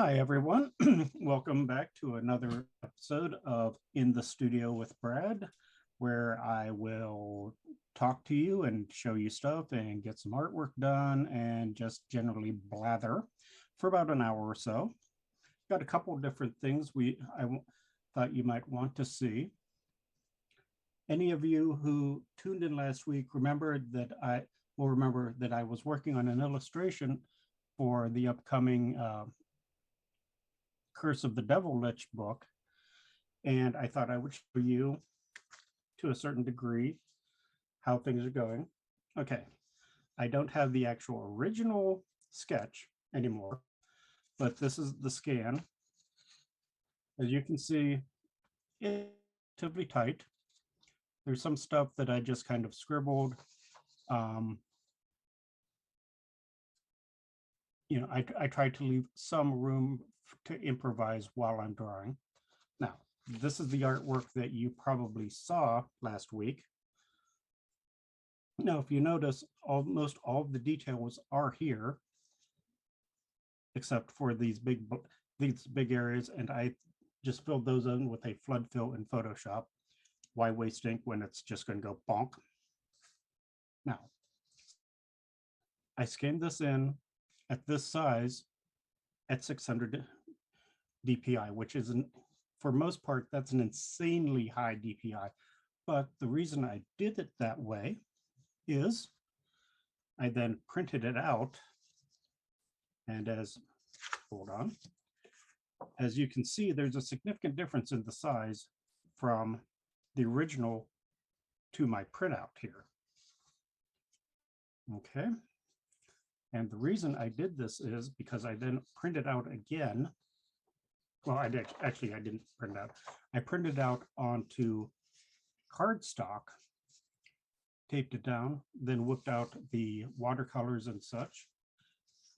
Hi, everyone. Welcome back to another episode of In the Studio with Brad, where I will talk to you and show you stuff and get some artwork done and just generally blather for about an hour or so. Got a couple of different things thought you might want to see. Any of you who tuned in last week will remember that I was working on an illustration for the upcoming Curse of the Devil Lich book, and I thought I would show you to a certain degree how things are going. Okay, I don't have the actual original sketch anymore, but this is the scan. As you can see, it's relatively tight. There's some stuff that I just kind of scribbled. I try to leave some room to improvise while I'm drawing. Now, this is the artwork that you probably saw last week. Now, if you notice, almost all of the details are here, except for these big areas, and I just filled those in with a flood fill in Photoshop. Why waste ink when it's just going to go bonk? Now, I scanned this in at this size at 600 DPI, which isn't, for most part, that's an insanely high DPI. But the reason I did it that way is I then printed it out. And hold on, as you can see, there's a significant difference in the size from the original to my printout here. Okay. And the reason I did this is because I then printed out again. Well, I didn't print it out. I printed out onto cardstock, taped it down, then whipped out the watercolors and such,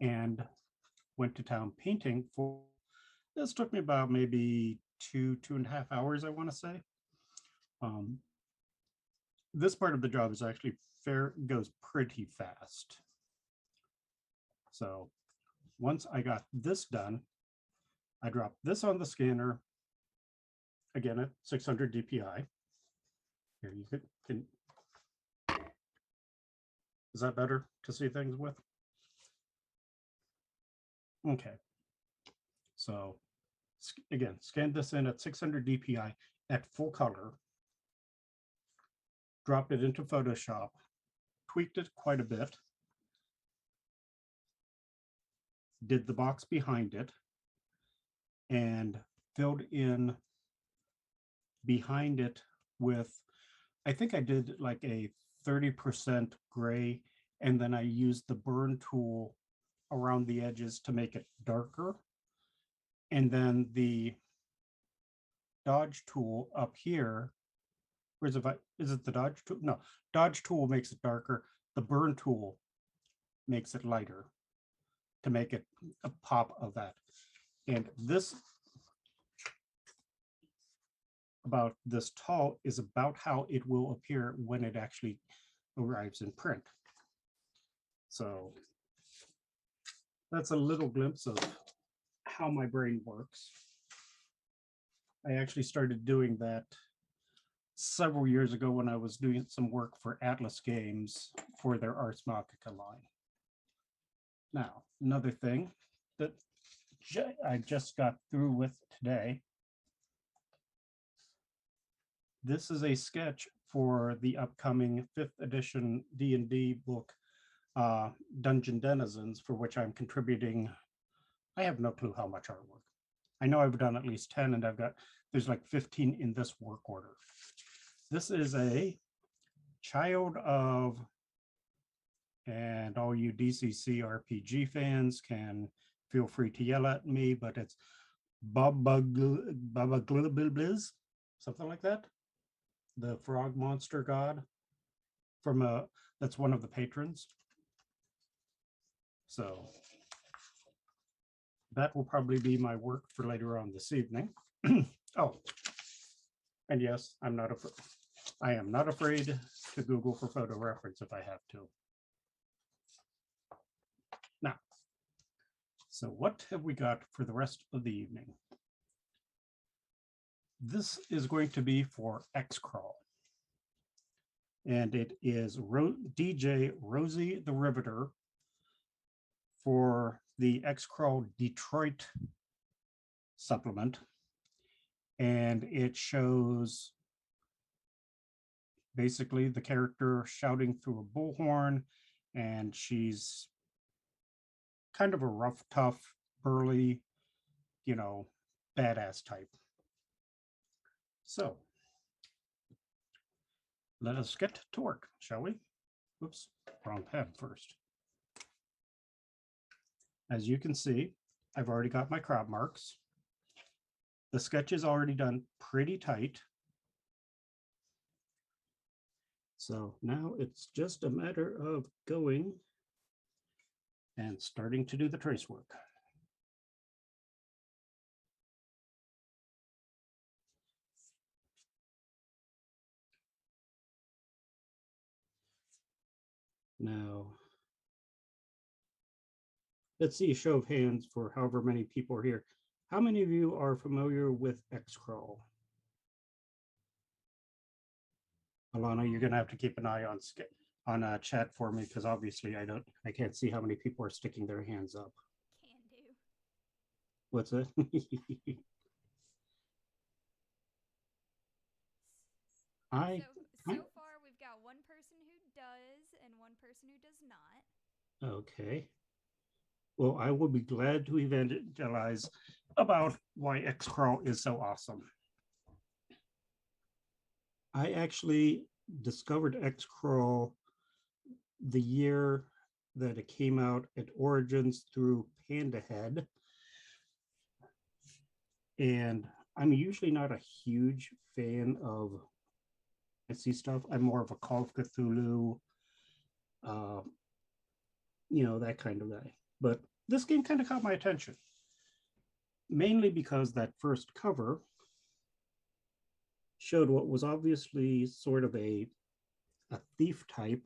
and went to town painting for, this took me about maybe 2.5 hours, I want to say. This part of the job is actually goes pretty fast. So once I got this done, I dropped this on the scanner, again at 600 DPI. Here, you can, is that better to see things with? Okay. So again, scanned this in at 600 DPI at full color, dropped it into Photoshop, tweaked it quite a bit, did the box behind it, and filled in behind it with, I think I did like a 30% gray, and then I used the burn tool around the edges to make it darker. And then the dodge tool up here, is it the dodge tool? No, dodge tool makes it darker. The burn tool makes it lighter to make it a pop of that. And this, about this tall, is about how it will appear when it actually arrives in print. So that's a little glimpse of how my brain works. I actually started doing that several years ago when I was doing some work for Atlas Games for their Ars Magica line. Now, another thing that I just got through with today. This is a sketch for the upcoming 5th edition D&D book, Dungeon Denizens, for which I'm contributing. I have no clue how much artwork. I know I've done at least 10, and there's like 15 in this work order. This is a child of, and all you DCC RPG fans can feel free to yell at me, but it's Baba Glibliz, something like that. The frog monster god from that's one of the patrons. So that will probably be my work for later on this evening. Oh, and yes, I am not afraid to Google for photo reference if I have to. Now, So what have we got for the rest of the evening? This is going to be for Xcrawl. And it is DJ Rosie the Riveter for the Xcrawl Detroit supplement. And it shows basically the character shouting through a bullhorn, and she's kind of a rough, tough, burly, badass type. So let us get to work, shall we? Oops, wrong pad first. As you can see, I've already got my crop marks. The sketch is already done pretty tight. So now it's just a matter of going and starting to do the trace work. Now, let's see a show of hands for however many people are here. How many of you are familiar with Xcrawl? Alana, you're going to have to keep an eye on chat for me, because obviously I can't see how many people are sticking their hands up. Can do. What's that? So far, we've got one person who does and one person who does not. Okay. Well, I will be glad to evangelize about why Xcrawl is so awesome. I actually discovered Xcrawl the year that it came out at Origins through PandaHead. And I'm usually not a huge fan of fantasy stuff. I'm more of a Call of Cthulhu, that kind of guy. But this game kind of caught my attention, mainly because that first cover showed what was obviously sort of a thief type,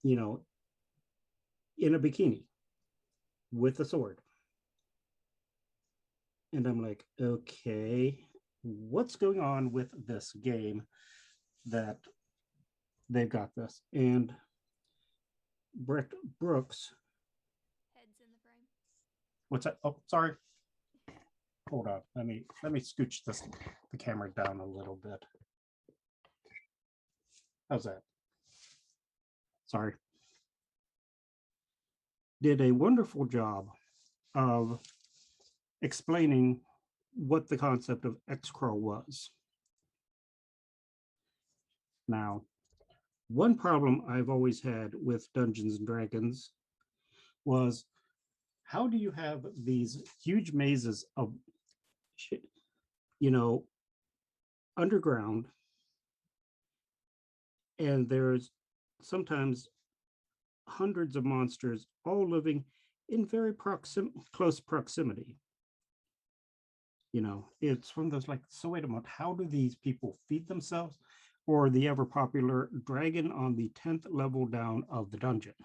in a bikini with a sword. And I'm like, okay, what's going on with this game that they've got this? And Brett Brooks. Heads in the frame. What's that? Oh, sorry. Hold on. Let me scooch the camera down a little bit. How's that? Sorry. Did a wonderful job of explaining what the concept of Xcrawl was. Now, one problem I've always had with Dungeons and Dragons was, how do you have these huge mazes of underground, and there's sometimes hundreds of monsters all living in very close proximity. It's one of those like, so wait a minute, how do these people feed themselves? Or the ever popular dragon on the 10th level down of the dungeon.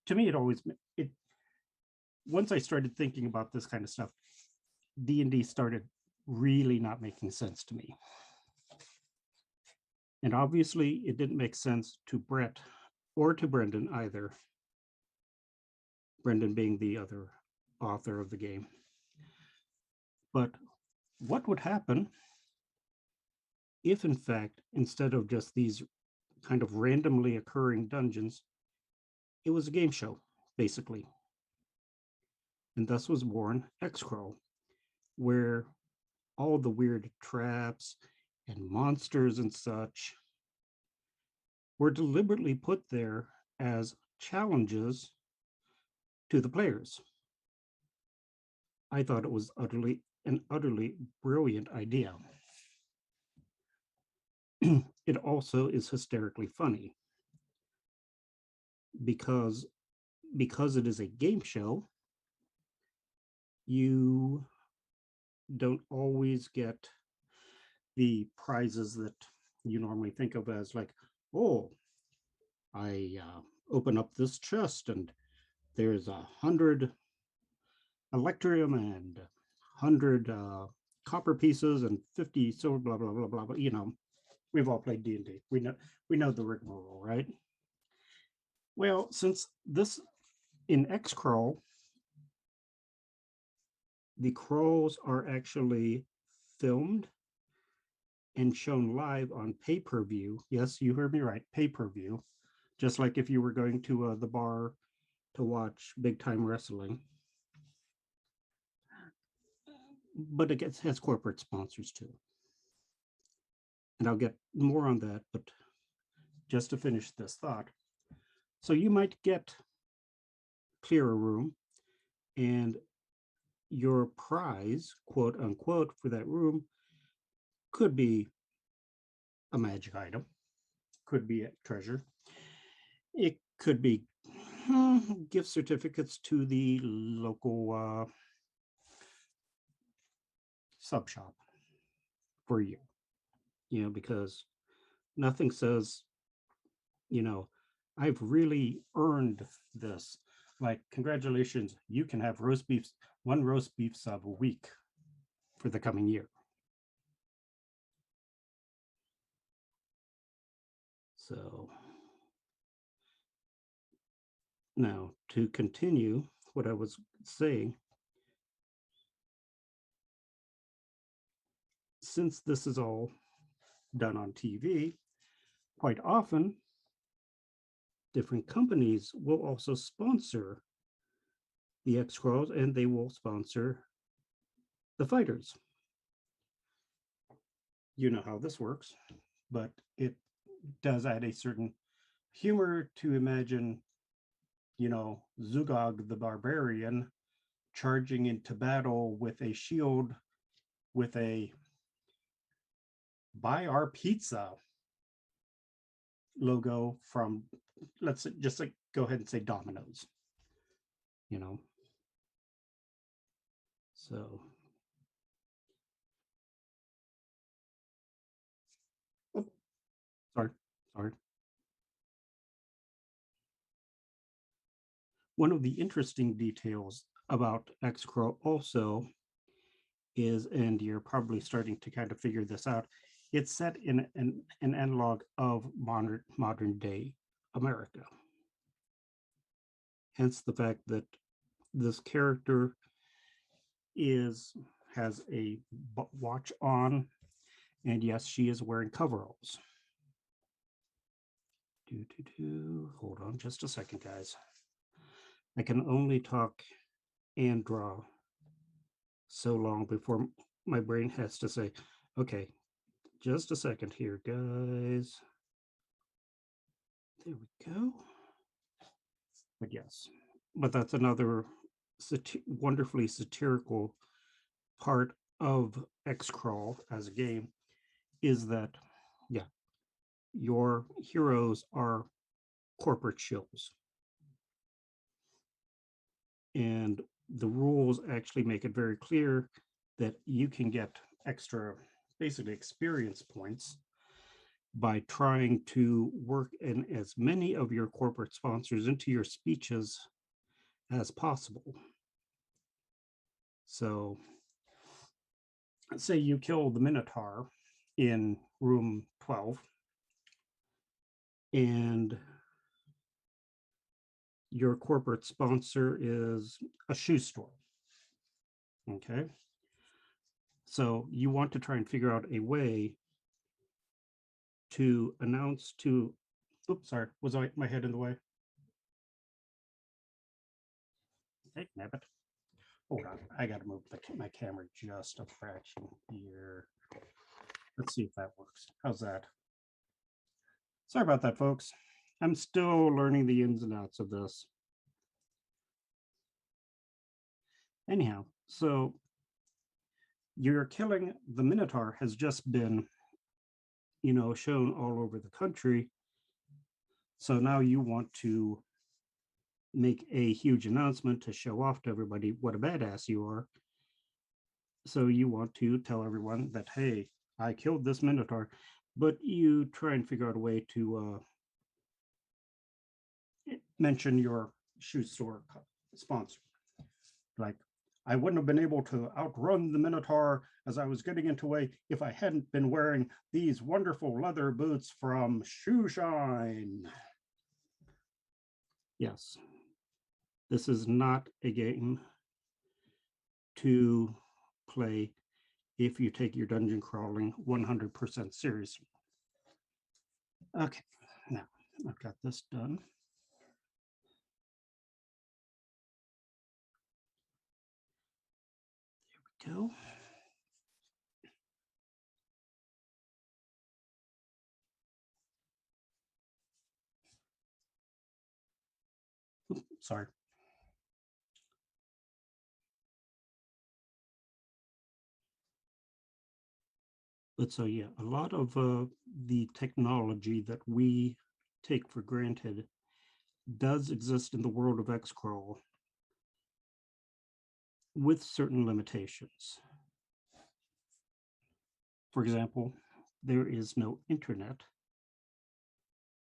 To me, once I started thinking about this kind of stuff, D&D started really not making sense to me. And obviously, it didn't make sense to Brett or to Brendan either. Brendan being the other author of the game. But what would happen if, in fact, instead of just these kind of randomly occurring dungeons, it was a game show, basically? And thus was born Xcrawl, where all the weird traps and monsters and such were deliberately put there as challenges to the players. I thought it was an utterly brilliant idea. It also is hysterically funny because it is a game show. You don't always get the prizes that you normally think of as like, oh, I open up this chest and there's 100 electrium and 100 copper pieces and 50 silver, blah, blah, blah, blah, blah. You know, we've all played D&D. We know the rigmarole, right? Well, since this in Xcrawl, the crawls are actually filmed and shown live on pay-per-view. Yes, you heard me right, pay-per-view. Just like if you were going to the bar to watch big time wrestling. But it has corporate sponsors too. And I'll get more on that, but just to finish this thought. So you might get clear a room and your prize, quote unquote, for that room could be a magic item, could be a treasure. It could be gift certificates to the local sub shop for you, you know, because nothing says, you know, I've really earned this. Like, congratulations, you can have one roast beef sub a week for the coming year. So now to continue what I was saying, since this is all done on TV, quite often different companies will also sponsor the Xcrawls and they will sponsor the fighters. You know how this works, but it does add a certain humor to imagine, you know, Zugog the barbarian charging into battle with a shield with a buy our pizza logo from, let's just like go ahead and say Domino's, you know. So oh, sorry. One of the interesting details about Xcrawl also is, and you're probably starting to kind of figure this out, it's set in an analog of modern day America. Hence the fact that this character has a watch on, and yes, she is wearing coveralls. Hold on just a second, guys. I can only talk and draw so long before my brain has to say, okay, just a second here, guys. There we go. But yes, but that's another wonderfully satirical part of Xcrawl as a game, is that, yeah, your heroes are corporate shills. And the rules actually make it very clear that you can get extra, basically, experience points by trying to work in as many of your corporate sponsors into your speeches as possible. So, say you kill the Minotaur in room 12, and your corporate sponsor is a shoe store. Okay. So you want to try and figure out a way to announce to, oops, sorry, was my head in the way? Hey, nabbit. Hold on, I got to move my camera just a fraction here. Let's see if that works. How's that? Sorry about that, folks. I'm still learning the ins and outs of this. Anyhow, so your killing the Minotaur has just been, you know, shown all over the country. So now you want to make a huge announcement to show off to everybody what a badass you are. So you want to tell everyone that, hey, I killed this Minotaur, but you try and figure out a way to mention your shoe store sponsor. Like, I wouldn't have been able to outrun the Minotaur as I was getting into way if I hadn't been wearing these wonderful leather boots from Shoe Shine. Yes, this is not a game to play if you take your dungeon crawling 100% seriously. Okay, now I've got this done. There we go. Oops, sorry. But so yeah, a lot of the technology that we take for granted does exist in the world of Xcrawl with certain limitations. For example, there is no internet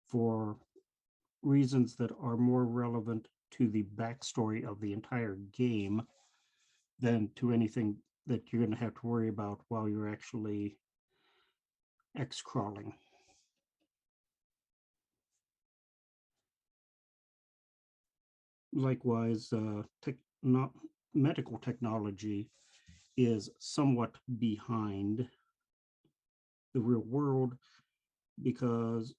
for reasons that are more relevant to the backstory of the entire game than to anything that you're going to have to worry about while you're actually Xcrawling. Likewise, medical technology is somewhat behind the real world because,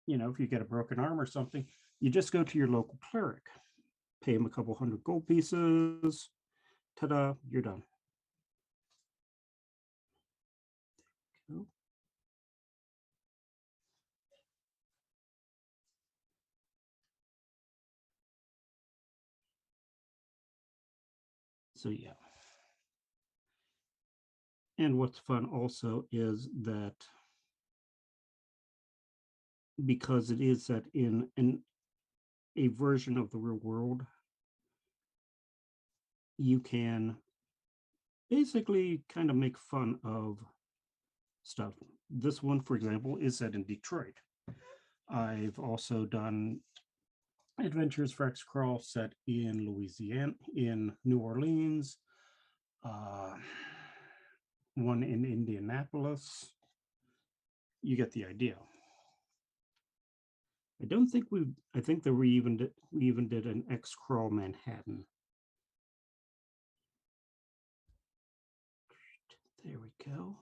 if you get a broken arm or something, you just go to your local cleric, pay him a couple hundred gold pieces, ta-da, you're done. So yeah. And what's fun also is that because it is set in a version of the real world, you can basically kind of make fun of stuff. This one, for example, is set in Detroit. I've also done adventures for Xcrawl set in Louisiana, in New Orleans, one in Indianapolis. You get the idea. I don't think I think that we even did an Xcrawl Manhattan. There we go.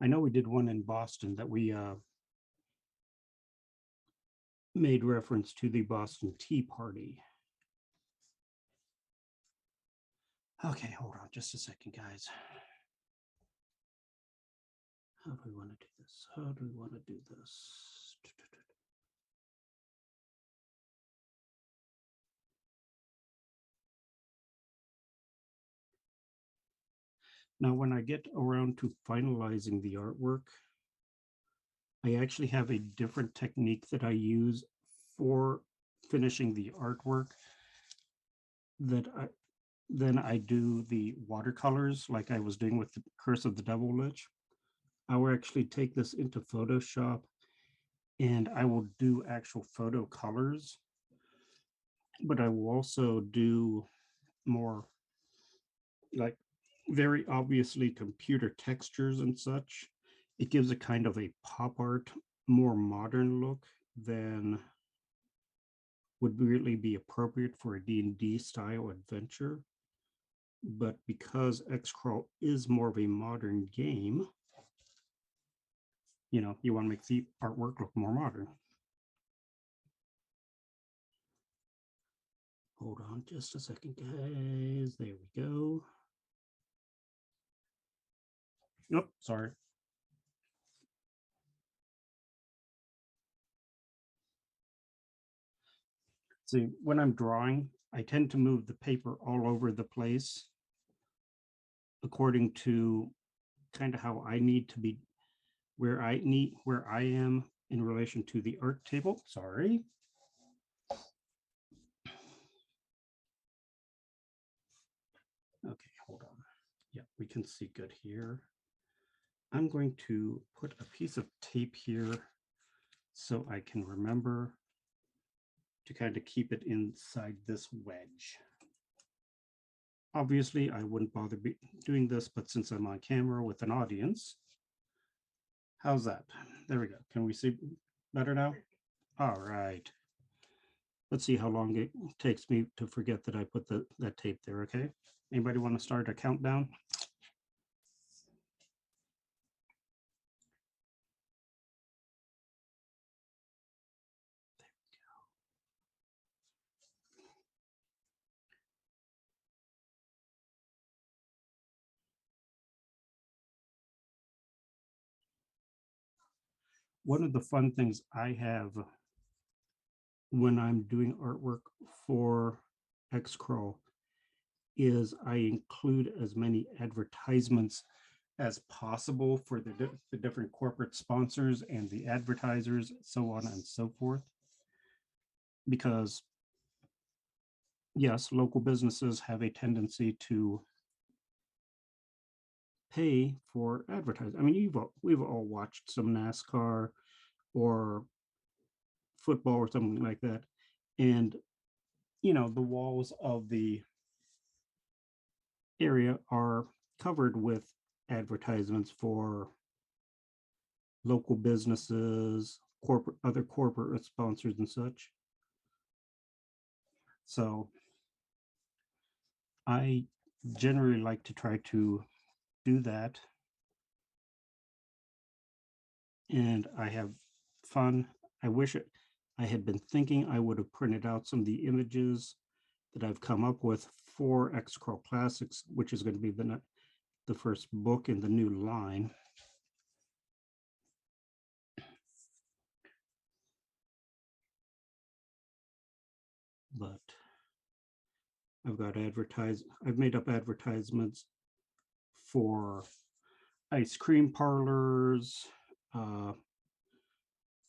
I know we did one in Boston that we made reference to the Boston Tea Party. Okay, hold on just a second, guys. How do we want to do this? How do we want to do this? Now, when I get around to finalizing the artwork, I actually have a different technique that I use for finishing the artwork then I do the watercolors like I was doing with the Curse of the Devil Lich. I will actually take this into Photoshop and I will do actual photo colors, but I will also do more like very obviously computer textures and such. It gives a kind of a pop art, more modern look than would really be appropriate for a D&D style adventure. But because Xcrawl is more of a modern game, you want to make the artwork look more modern. Hold on just a second, guys. There we go. Nope, sorry. See, when I'm drawing, I tend to move the paper all over the place according to kind of how I need to be, where I am in relation to the art table. Sorry. Okay, hold on. Yeah, we can see good here. I'm going to put a piece of tape here so I can remember to kind of keep it inside this wedge. Obviously, I wouldn't bother doing this, but since I'm on camera with an audience, how's that? There we go. Can we see better now? All right. Let's see how long it takes me to forget that I put that tape there, okay? Anybody want to start a countdown? One of the fun things I have when I'm doing artwork for Xcrawl is I include as many advertisements as possible for the different corporate sponsors and the advertisers, so on and so forth. Because yes, local businesses have a tendency to pay for advertising. I mean, we've all watched some NASCAR or football or something like that, and the walls of the area are covered with advertisements for local businesses, other corporate sponsors and such. So I generally like to try to do that, and I have fun. I wish I had been thinking I would have printed out some of the images that I've come up with for Xcrawl Classics, which is going to be the first book in the new line. But I've made up advertisements for ice cream parlors,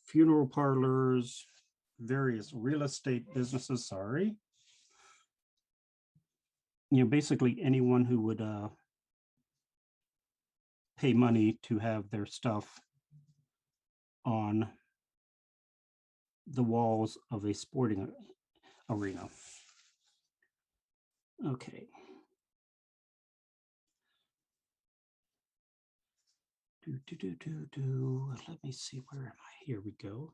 funeral parlors, various real estate businesses, sorry. Basically anyone who would pay money to have their stuff on the walls of a sporting arena. Okay. Let me see, where am I? Here we go.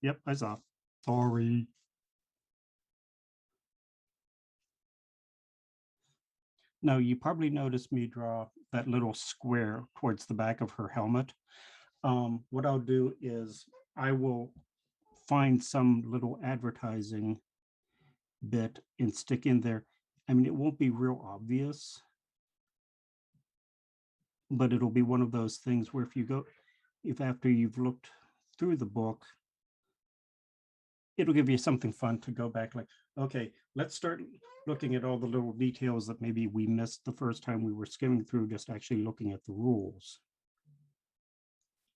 Yep, I saw. Sorry. Now, you probably noticed me draw that little square towards the back of her helmet. What I'll do is I will find some little advertising bit and stick in there. I mean, it won't be real obvious, but it'll be one of those things where if after you've looked through the book, it'll give you something fun to go back like, okay, let's start looking at all the little details that maybe we missed the first time we were skimming through just actually looking at the rules.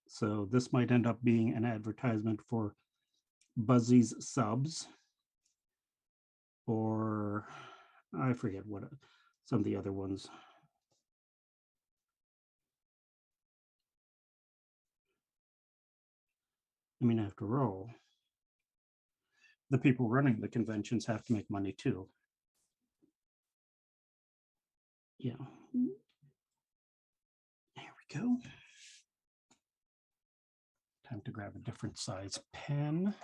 So this might end up being an advertisement for Buzzy's Subs, or I forget what some of the other ones. I mean, after all, the people running the conventions have to make money too. Yeah. There we go. Time to grab a different size pen.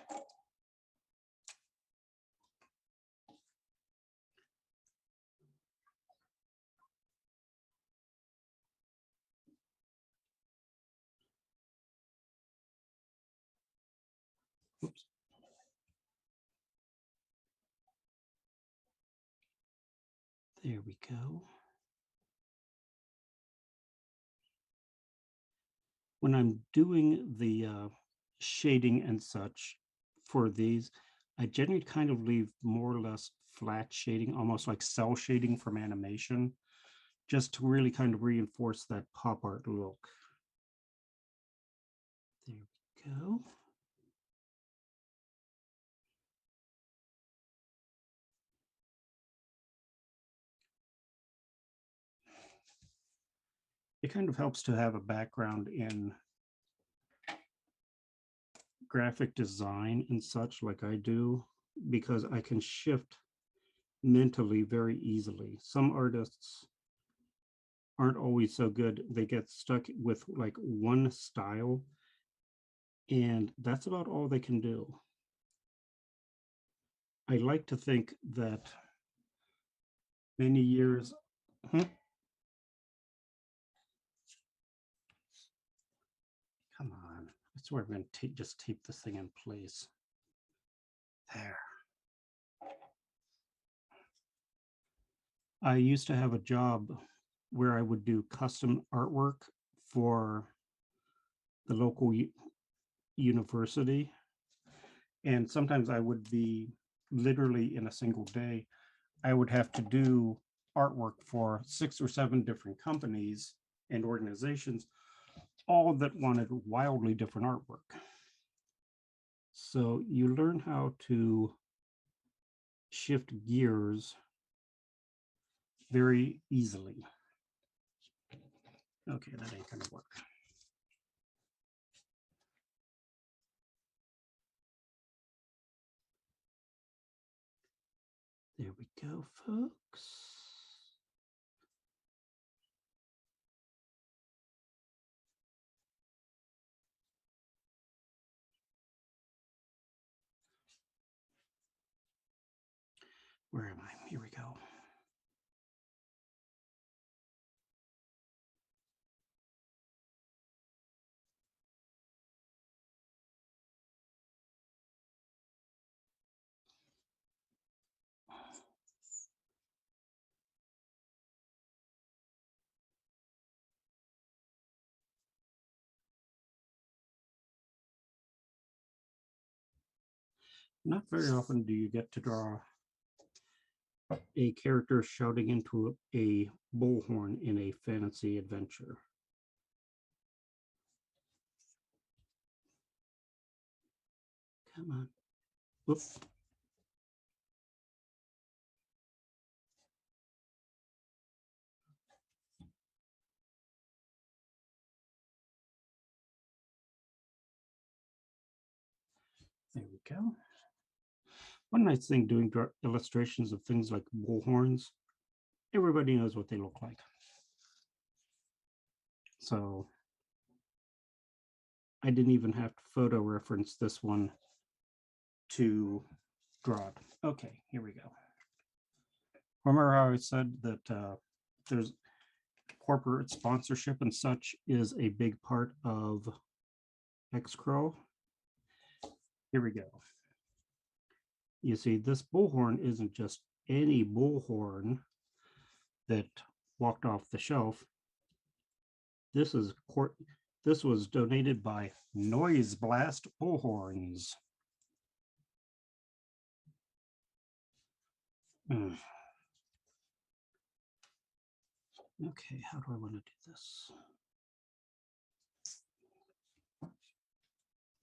Oops. There we go. When I'm doing the shading and such for these, I generally kind of leave more or less flat shading, almost like cell shading from animation, just to really kind of reinforce that pop art look. There we go. it kind of helps to have a background in graphic design and such like I do, because I can shift mentally very easily. Some artists aren't always so good. They get stuck with like one style, and that's about all they can do. I like to think that many years. Come on. I swear I'm going to just tape this thing in place. There. I used to have a job where I would do custom artwork for the local university. And sometimes I would be literally in a single day, I would have to do artwork for 6 or 7 different companies and organizations, all that wanted wildly different artwork. So you learn how to shift gears very easily. Okay, that ain't gonna work. There we go, folks. Where am I? Here we go. Not very often do you get to draw a character shouting into a bullhorn in a fantasy adventure. Come on. Whoops. There we go. One nice thing doing illustrations of things like bullhorns, everybody knows what they look like. So I didn't even have to photo reference this one to draw it. Okay, here we go. Remember how I said that there's corporate sponsorship and such is a big part of Xcrawl? Here we go. You see, this bullhorn isn't just any bullhorn that walked off the shelf. This was donated by Noise Blast Bullhorns. Okay, how do I want to do this?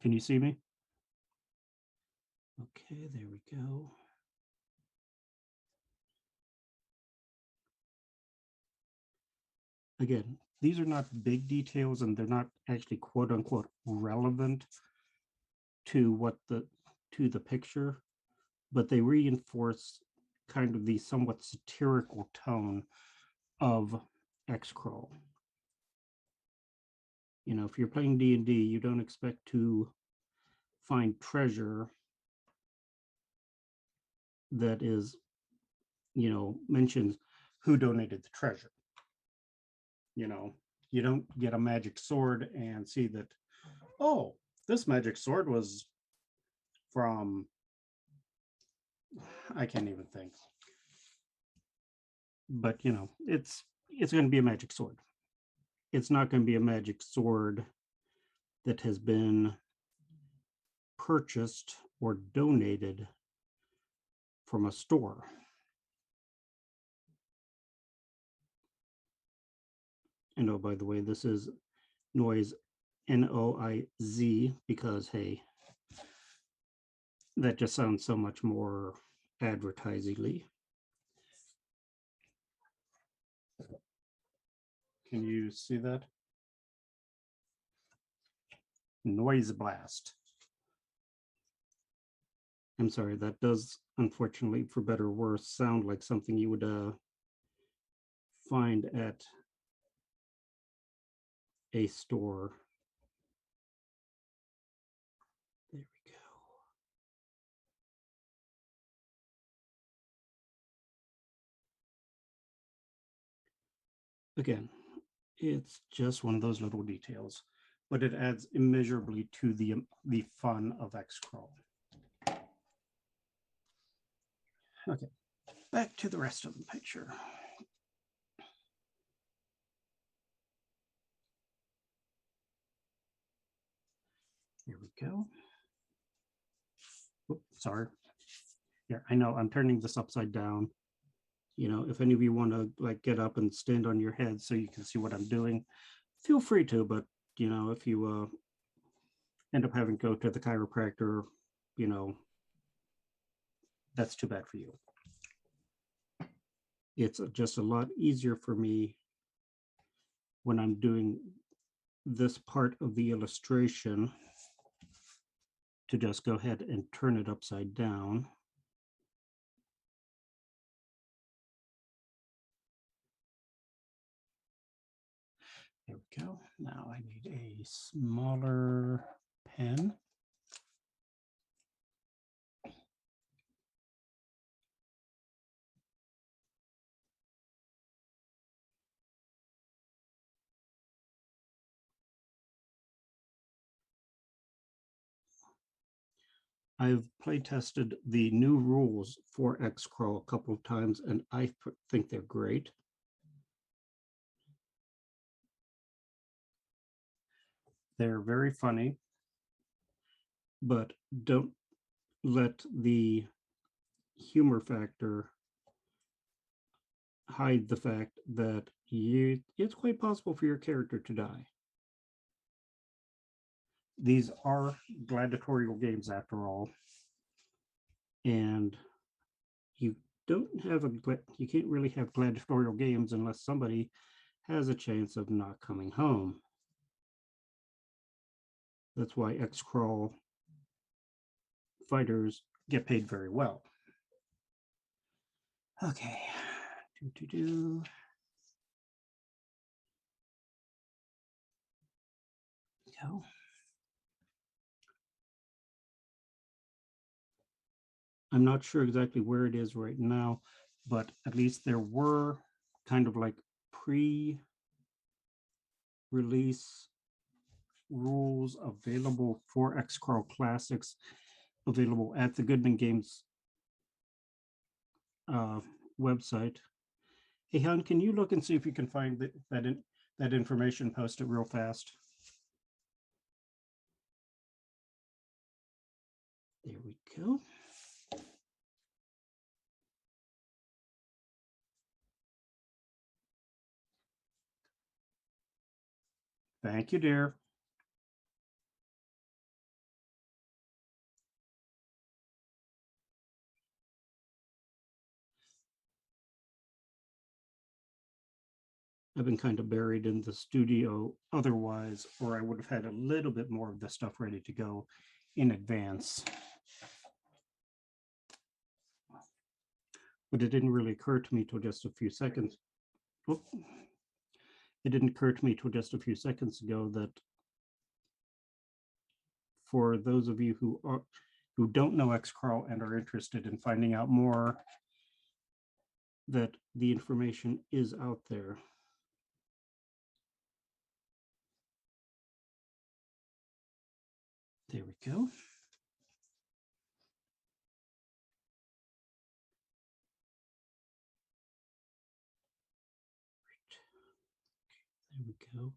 Can you see me? Okay, there we go. Again, these are not big details and they're not actually quote unquote relevant to the picture, but they reinforce kind of the somewhat satirical tone of Xcrawl. You know, if you're playing D&D, you don't expect to find treasure that is, you know, mentions who donated the treasure. You know, you don't get a magic sword and see that, oh, this magic sword was from, I can't even think. But, you know, it's going to be a magic sword. It's not going to be a magic sword that has been purchased or donated from a store. And oh, by the way, this is Noise, Noiz, because hey, that just sounds so much more advertisingly. Can you see that? Noise blast. I'm sorry, that does, unfortunately, for better or worse, sound like something you would find at a store. There we go. Again, it's just one of those little details, but it adds immeasurably to the fun of Xcrawl. Okay, back to the rest of the picture. Here we go. Oops, sorry. Here, I know I'm turning this upside down. You know, if any of you want to like get up and stand on your head so you can see what I'm doing, feel free to, but you know, if you end up having to go to the chiropractor, you know, that's too bad for you. It's just a lot easier for me when I'm doing this part of the illustration to just go ahead and turn it upside down. There we go. Now I need a smaller pen. I've play tested the new rules for Xcrawl a couple of times, and I think they're great. They're very funny, but don't let the humor factor hide the fact that it's quite possible for your character to die. These are gladiatorial games after all, and you can't really have gladiatorial games unless somebody has a chance of not coming home. That's why Xcrawl fighters get paid very well. Okay. Go. I'm not sure exactly where it is right now, but at least there were kind of like pre-release rules available for Xcrawl Classics, available at the Goodman Games website. Hey, Han, can you look and see if you can find that information, post it real fast? There we go. Thank you, dear. I've been kind of buried in the studio otherwise, or I would have had a little bit more of the stuff ready to go in advance. But it didn't really occur to me till just a few seconds. It didn't occur to me till just a few seconds ago that for those of you who don't know Xcrawl and are interested in finding out more, that the information is out there. There we go. There we go.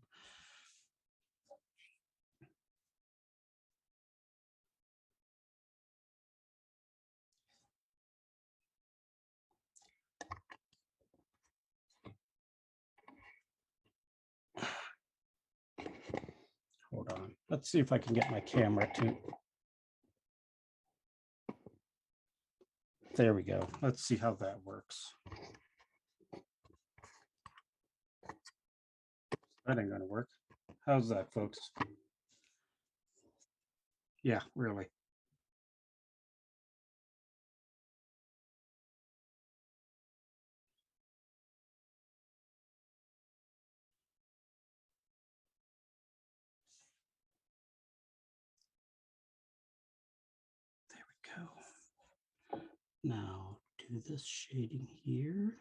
Hold on. Let's see if I can get my camera to. There we go. Let's see how that works. That ain't gonna work. How's that, folks? Yeah, really. There we go. Now do this shading here.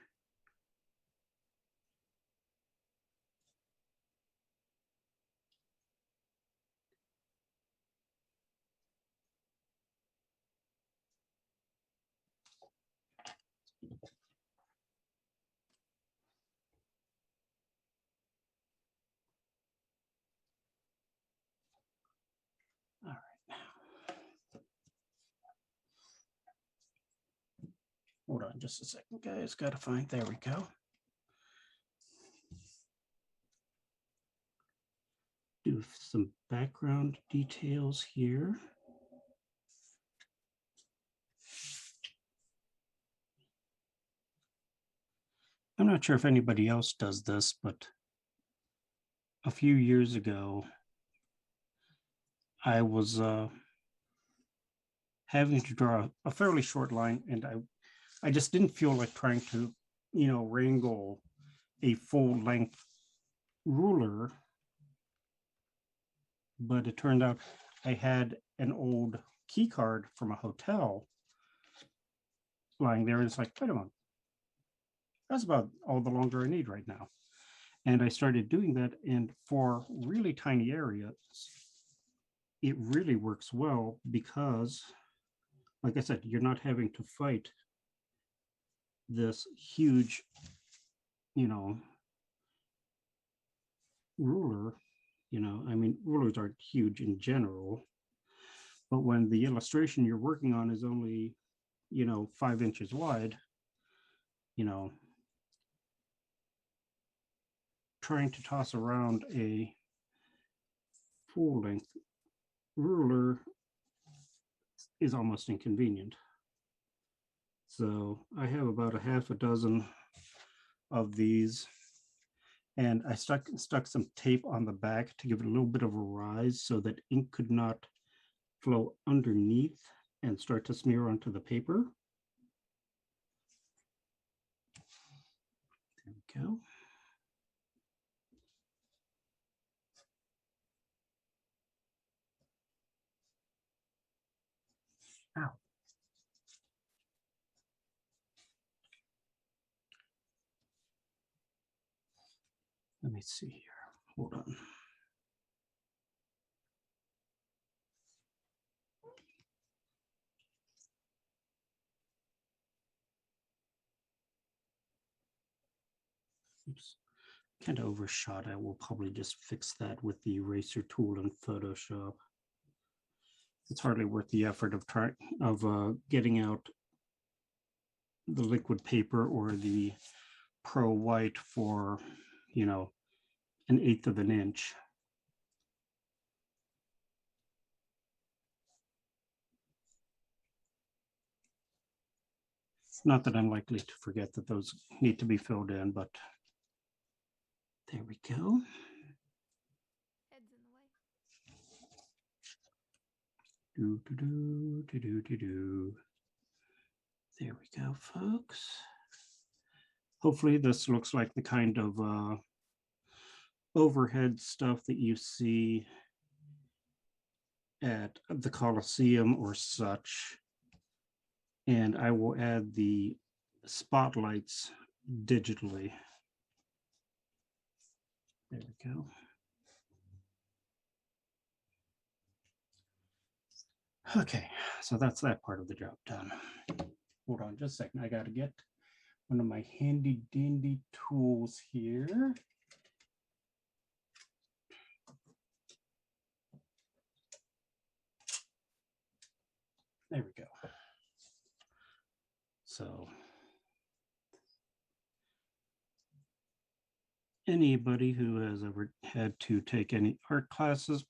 All right. Hold on just a second, guys. Got to find. There we go. Do some background details here. I'm not sure if anybody else does this, but a few years ago, I was having to draw a fairly short line, and I just didn't feel like trying to, wrangle a full length ruler. But it turned out I had an old key card from a hotel lying there, and it's like, wait a minute, that's about all the longer I need right now. And I started doing that, and for really tiny areas, it really works well because, like I said, you're not having to fight this huge, ruler. I mean, rulers aren't huge in general, but when the illustration you're working on is only, 5 inches wide, trying to toss around a full length ruler is almost inconvenient. So I have about a half a dozen of these, and I stuck some tape on the back to give it a little bit of a rise so that ink could not flow underneath and start to smear onto the paper. There we go. Ow. Let me see here. Hold on. Oops. Kind of overshot. I will probably just fix that with the eraser tool in Photoshop. It's hardly worth the effort of getting out the liquid paper or the pro white for, an 1/8 of an inch. Not that I'm likely to forget that those need to be filled in, but there we go. Head's in the way. There we go, folks. Hopefully this looks like the kind of overhead stuff that you see at the Coliseum or such. And I will add the spotlights digitally. There we go. Okay, so that's that part of the job done. Hold on just a second. I got to get one of my handy dandy tools here. There we go. So anybody who has ever had to take any art classes,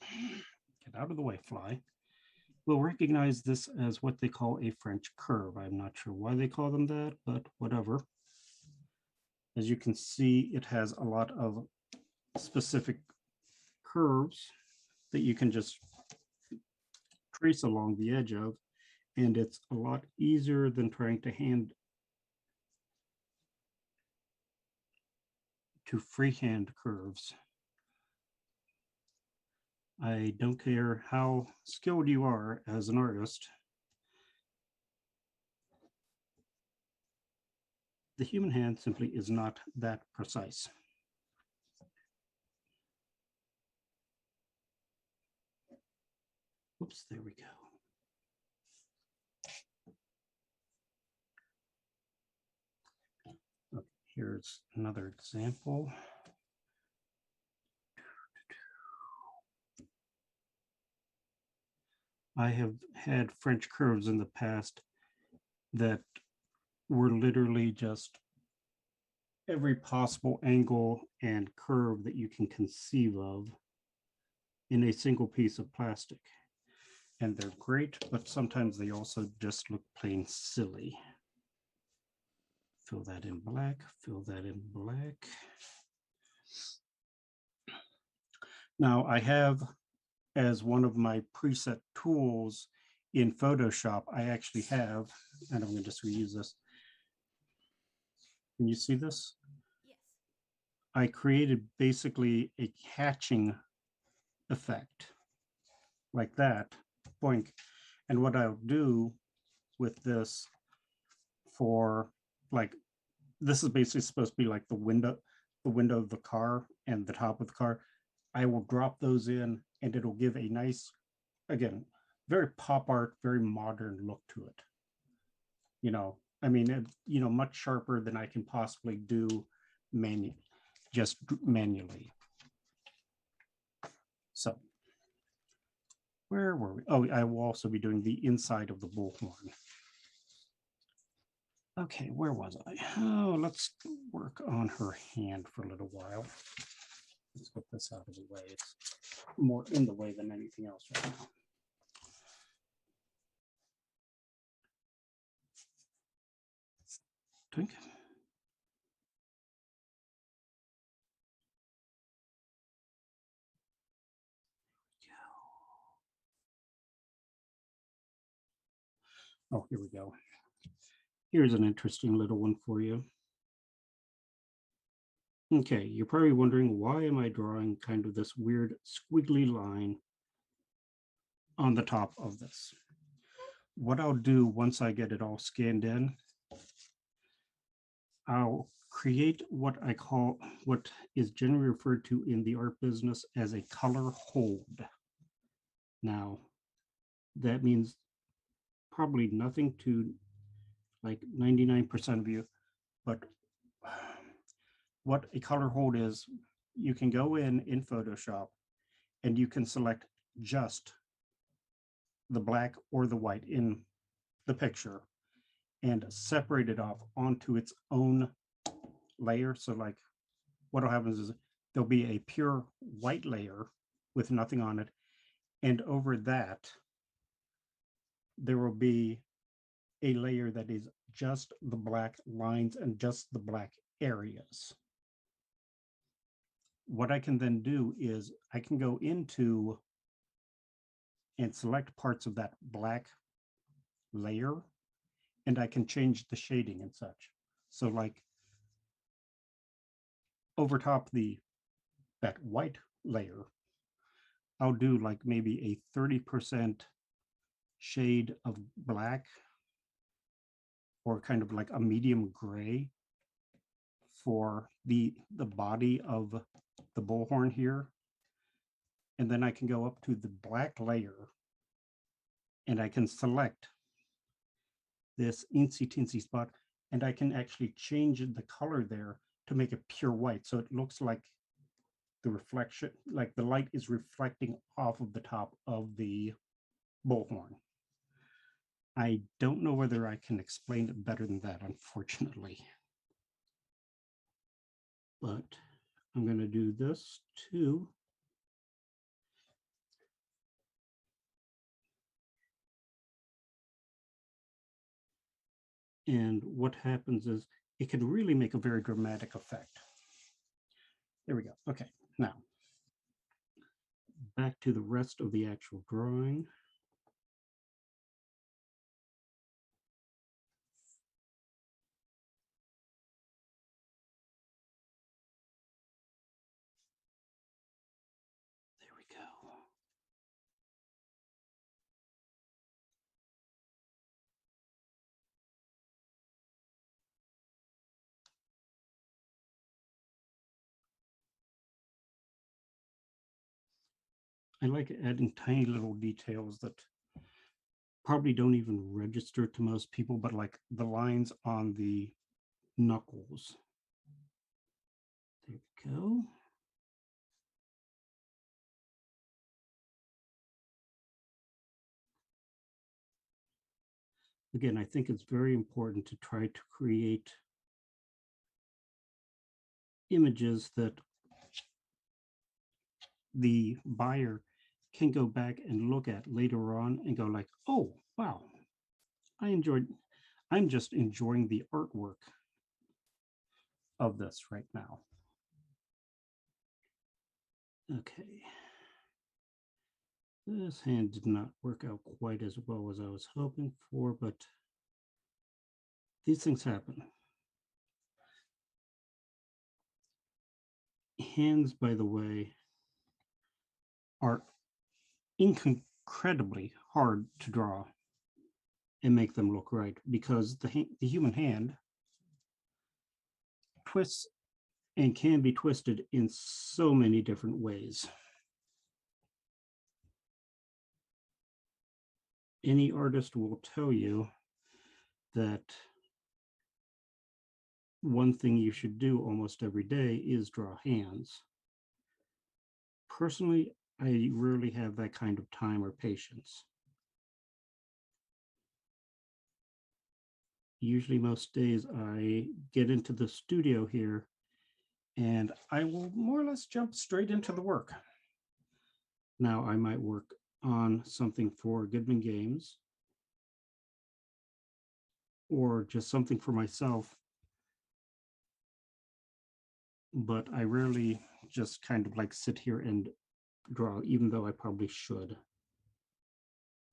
get out of the way, fly, will recognize this as what they call a French curve. I'm not sure why they call them that, but whatever. As you can see, it has a lot of specific curves that you can just trace along the edge of, and it's a lot easier than trying to freehand curves. I don't care how skilled you are as an artist. The human hand simply is not that precise. Oops, there we go. Okay, here's another example. I have had French curves in the past that were literally just every possible angle and curve that you can conceive of in a single piece of plastic. And they're great, but sometimes they also just look plain silly. Fill that in black, fill that in black. Now I have, as one of my preset tools in Photoshop, I actually have, and I'm going to just reuse this. Can you see this? Yes. I created basically a hatching effect like that, boink. And what I'll do with this for, like, this is basically supposed to be like the window of the car and the top of the car. I will drop those in and it'll give a nice, again, very pop art, very modern look to it. You know, I mean, you know, much sharper than I can possibly do just manually. So where were we? Oh, I will also be doing the inside of the bullhorn. Okay, where was I? Oh, let's work on her hand for a little while. Let's get this out of the way. It's more in the way than anything else right now. Twink. Oh, here we go. Here's an interesting little one for you. Okay, you're probably wondering, why am I drawing kind of this weird squiggly line on the top of this? What I'll do once I get it all scanned in, I'll create what is generally referred to in the art business as a color hold. Now, that means probably nothing to like 99% of you, but what a color hold is, you can go in Photoshop and you can select just the black or the white in the picture and separate it off onto its own layer. So like what will happen is there'll be a pure white layer with nothing on it. And over that, there will be a layer that is just the black lines and just the black areas. What I can then do is I can go into and select parts of that black layer, and I can change the shading and such. So like over top that white layer, I'll do like maybe a 30% shade of black or kind of like a medium gray for the body of the bullhorn here. And then I can go up to the black layer and I can select this teensy teensy spot, and I can actually change the color there to make it pure white. So it looks like the reflection, like the light is reflecting off of the top of the bullhorn. I don't know whether I can explain it better than that, unfortunately. But I'm going to do this too. And what happens is it can really make a very dramatic effect. There we go. Okay. Now, back to the rest of the actual drawing. There we go. I like adding tiny little details that probably don't even register to most people, but like the lines on the knuckles. There we go. Again, I think it's very important to try to create images that the buyer can go back and look at later on and go like, oh, wow, I'm just enjoying the artwork of this right now. Okay. This hand did not work out quite as well as I was hoping for, but these things happen. Hands, by the way, are incredibly hard to draw and make them look right because the human hand twists and can be twisted in so many different ways. Any artist will tell you that one thing you should do almost every day is draw hands. Personally, I rarely have that kind of time or patience. Usually most days I get into the studio here and I will more or less jump straight into the work. Now I might work on something for Goodman Games or just something for myself, but I rarely just kind of like sit here and draw, even though I probably should.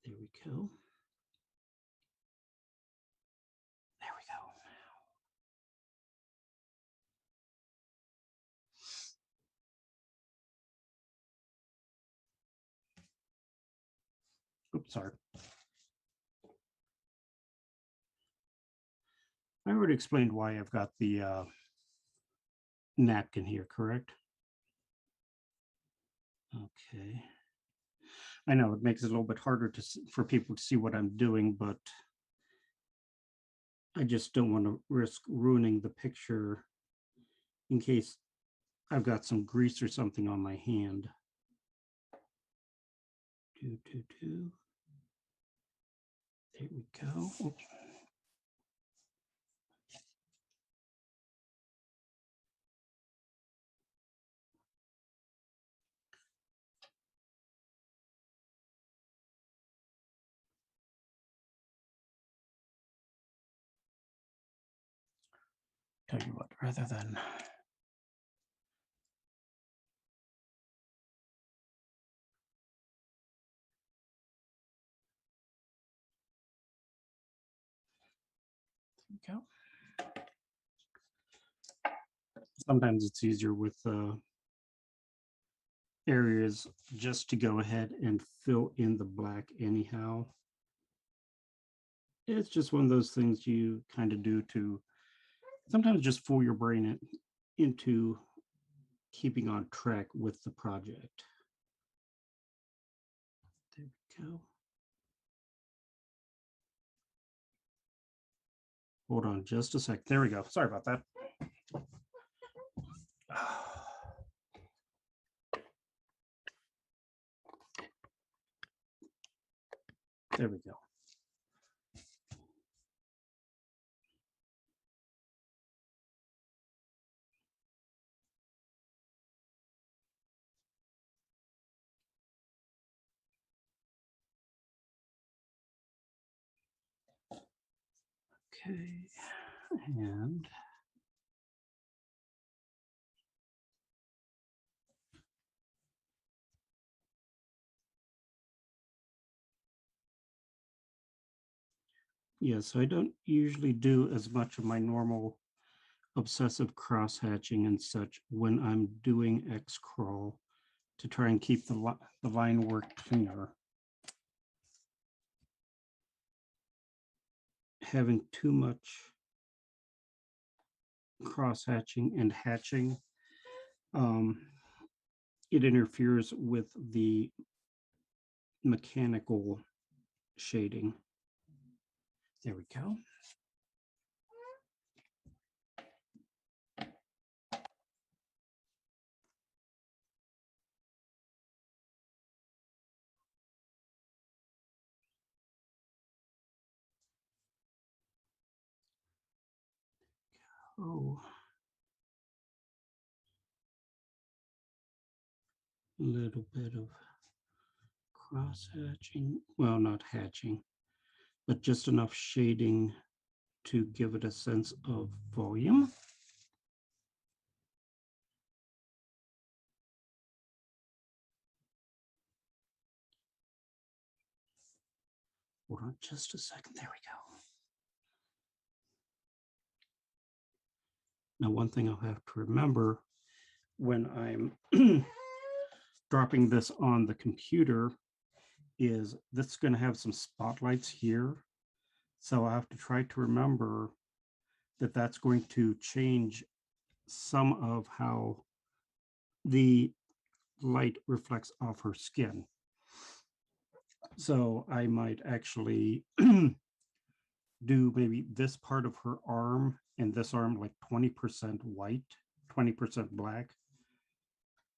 There we go. There we go. Oops, sorry. I already explained why I've got the napkin here, correct? Okay. I know it makes it a little bit harder for people to see what I'm doing, but I just don't want to risk ruining the picture in case I've got some grease or something on my hand. There we go. Oops. Tell you what, rather than go. Sometimes it's easier with areas just to go ahead and fill in the black anyhow. It's just one of those things you kind of do to sometimes just fool your brain into keeping on track with the project. There we go. Hold on just a sec. There we go. Sorry about that. There we go. Okay, and Yeah, so I don't usually do as much of my normal obsessive cross-hatching and such when I'm doing Xcrawl to try and keep the line work cleaner. Having too much cross-hatching and hatching, it interferes with the mechanical shading. There we go. Oh, a little bit of cross hatching. Well, not hatching, but just enough shading to give it a sense of volume. Hold on just a second. There we go. Now, one thing I'll have to remember when I'm dropping this on the computer is this is going to have some spotlights here. So I have to try to remember that that's going to change some of how the light reflects off her skin. So I might actually do maybe this part of her arm and this arm like 20% white, 20% black,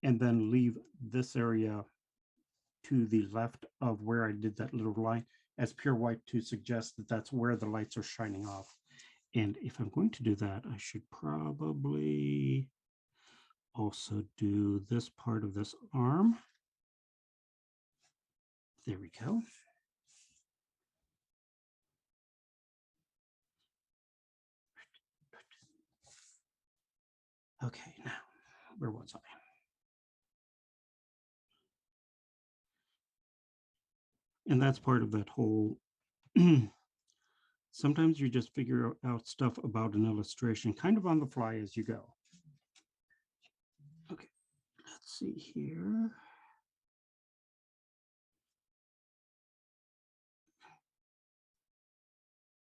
and then leave this area to the left of where I did that little line as pure white to suggest that that's where the lights are shining off. And if I'm going to do that, I should probably also do this part of this arm. There we go. Okay, now, where was I? And that's part of that whole, sometimes you just figure out stuff about an illustration kind of on the fly as you go. Okay, let's see here.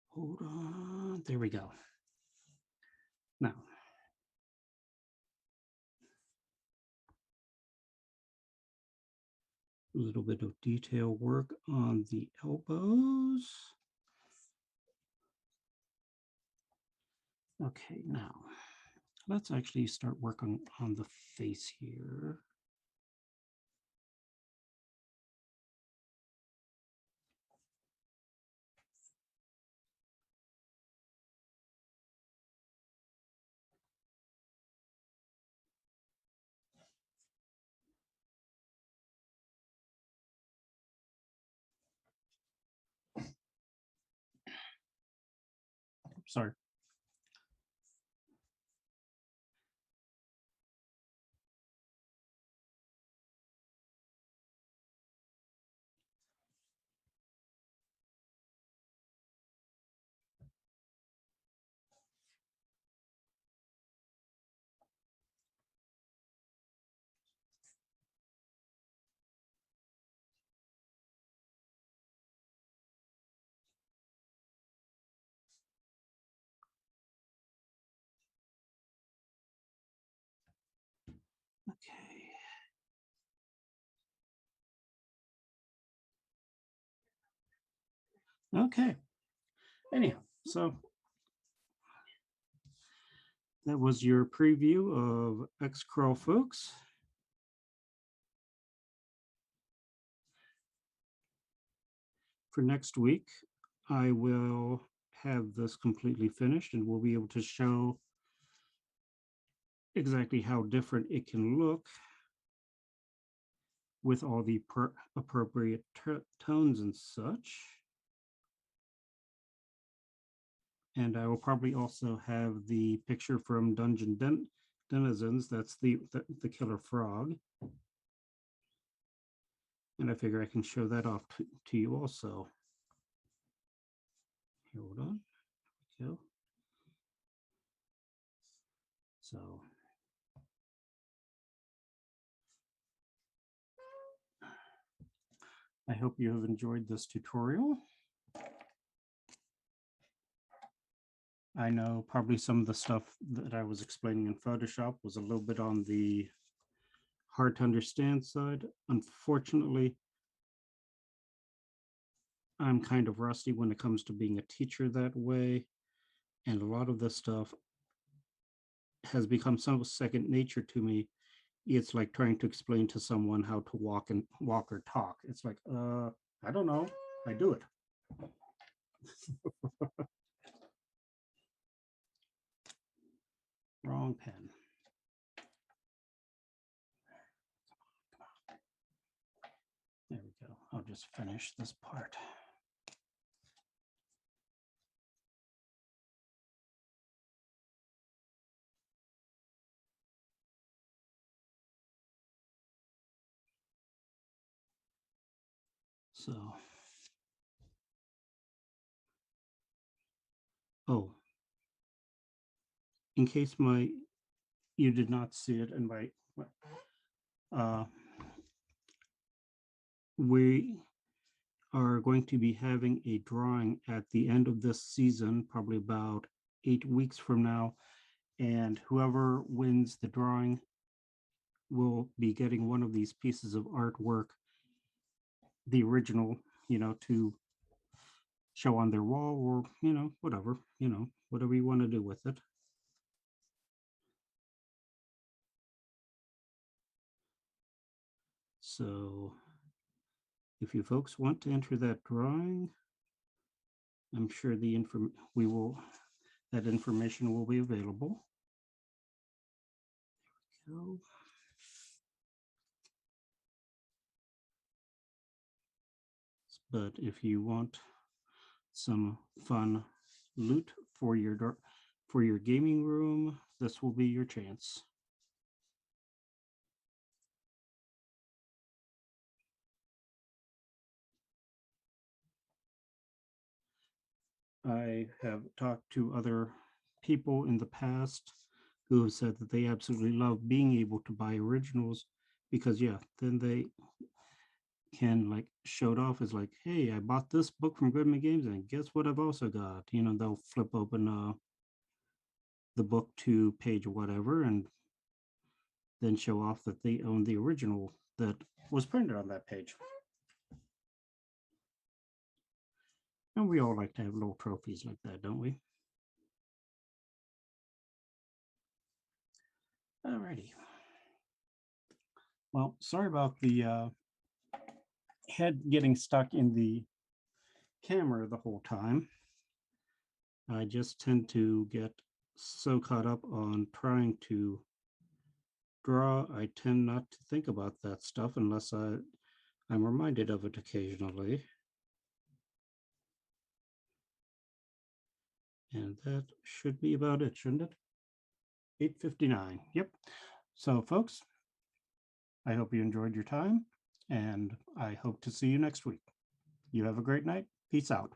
Hold on, there we go. Now, a little bit of detail work on the elbows. Okay, now let's actually start working on the face here. Sorry. Okay. Okay. Anyhow, so that was your preview of Xcrawl, folks. For next week, I will have this completely finished and we'll be able to show exactly how different it can look with all the appropriate tones and such. And I will probably also have the picture from Dungeon Denizens. That's the killer frog. And I figure I can show that off to you also. Hold on. There we go. So I hope you have enjoyed this tutorial. I know probably some of the stuff that I was explaining in Photoshop was a little bit on the hard to understand side. Unfortunately, I'm kind of rusty when it comes to being a teacher that way. And a lot of this stuff has become so second nature to me. It's like trying to explain to someone how to walk or talk. It's like, I don't know. I do it. Wrong pen. There we go. I'll just finish this part. So, oh, in case you did not see it in my, we are going to be having a drawing at the end of this season, probably about 8 weeks from now. And whoever wins the drawing will be getting one of these pieces of artwork, the original, to show on their wall or, whatever you want to do with it. So if you folks want to enter that drawing, I'm sure that information will be available. There we go. But if you want some fun loot for your gaming room, this will be your chance. I have talked to other people in the past who have said that they absolutely love being able to buy originals because then they can like show it off as like, hey, I bought this book from Goodman Games and guess what I've also got. They'll flip open the book to page whatever and then show off that they own the original that was printed on that page. And we all like to have little trophies like that, don't we? Alrighty. Well, sorry about the head getting stuck in the camera the whole time. I just tend to get so caught up on trying to draw, I tend not to think about that stuff unless I'm reminded of it occasionally. And that should be about it, shouldn't it? 8:59. Yep. So, folks, I hope you enjoyed your time, and I hope to see you next week. You have a great night. Peace out.